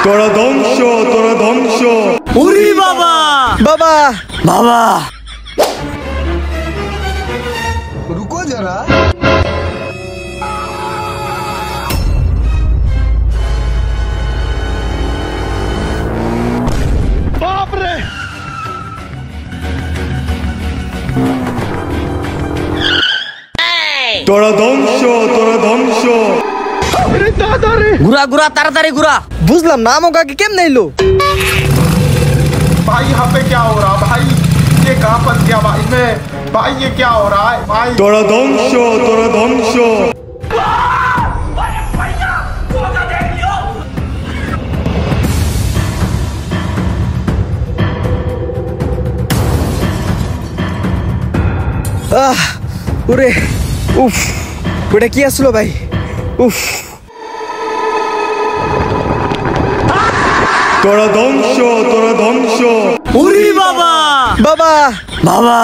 তোরা ধ্বংস, তোরা ধ্বংস। উরি বাবা বাবা বাবা रुको जरा। তোরা ধ্বংস, তোরা ধ্বংস। ঘুরা ঘুরা তাড়াতাড়ি ঘুরা। বুঝলাম না আমাকে আগে কেমনে এলো? भाई यहाँ पे क्या हो रहा है भाई? ये कहाँ फंस गया भाई मैं? भाई ये क्या हो रहा है भाई? তোরা ধ্বংস, তোরা ধ্বংস। ওরে উফ, ওটা কি আসলো ভাই? উফ, তোরা ধ্বংস, তোরা ধ্বংস। উরি বাবা বাবা বাবা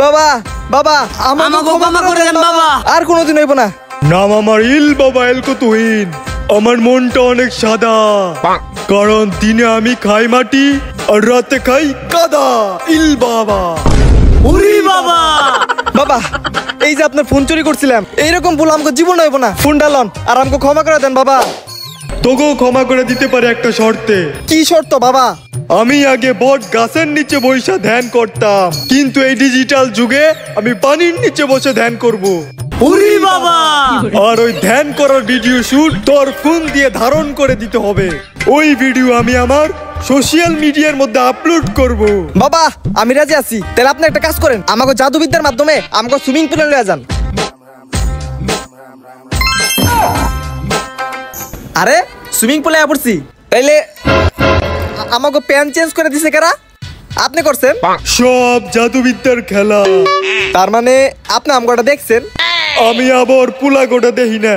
বাবা বাবা আমাকে ক্ষমা করে দেন বাবা। আর কোনোদিন হইব না। নাম আমার ইল বাবা এলকতুহিন। আমার মনটা অনেক সাদা, কারণ দিনে আমি খাই মাটি আর রাতে খাই কাদা। ইল বাবা। উরি বাবা বাবা এই যে আপনার ফোন চুরি করছিলাম, এইরকম ভুল আমাকে জীবন হইব না। ফোন ডালন আর আমাকে ক্ষমা করে দেন বাবা। তোকেও ক্ষমা করে দিতে পারে একটা শর্তে। কি শর্ত বাবা? আমি আগে বট গাছের নিচে বসে ধ্যান করতাম, কিন্তু এই ডিজিটাল যুগে আমি পানির নিচে বসে ধ্যান করব। উরি বাবা আর ওই ধ্যান করার ভিডিও শুট তোর ফোন দিয়ে ধারণ করে দিতে হবে। ওই ভিডিও আমি আমার সোশ্যাল মিডিয়ার মধ্যে আপলোড করব। বাবা আমি রাজি আছি। তাহলে আপনি একটা কাজ করেন, আমাকে জাদুবিদ্যার মাধ্যমে আমাকে সুইমিং পুলে লয়ে যান। আরে সুইমিং পুলে পড়ছি, তাইলে আমাকে প্যান চেঞ্জ করে দিছে কারা? আপনি করছেন? সব জাদুবিদ্যার খেলা। তার মানে আপনি আমগোটা দেখছেন? আমি আবার পুলা গোটা দেখি না।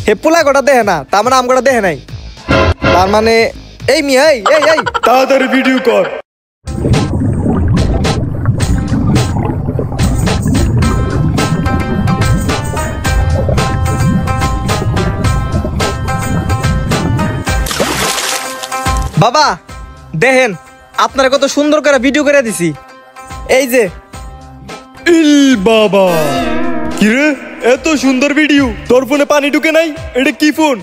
হে পোলা গোটা দেখে না, তার মানে আমগোটা দেখে নাই। তার মানে এই মিয়া এই এই এই তাড়াতাড়ি ভিডিও কর। বাবা দেখেন আপনারা কত সুন্দর করে ভিডিও করে দিছি। এই যে ইল বাবা, কিরে এত সুন্দর ভিডিও, তোর ফোনে পানি ঢুকে নাই? এটা কি ফোন?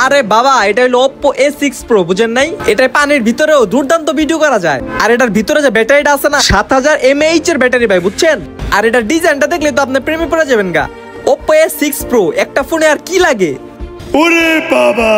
আরে বাবা এটা হলো Oppo A6 Pro, বুঝেন নাই? এটাই পানির ভিতরেও দুর্দান্ত ভিডিও করা যায়। আর এটার ভিতরে যে ব্যাটারিটা আছে না, 7000 mAh এর ব্যাটারি ভাই, বুঝছেন? আর এটার ডিজাইনটা দেখলে তো আপনি প্রেমে পড়ে যাবেন গা। Oppo A6 Pro একটা ফোনে আর কি লাগে? ওরে বাবা।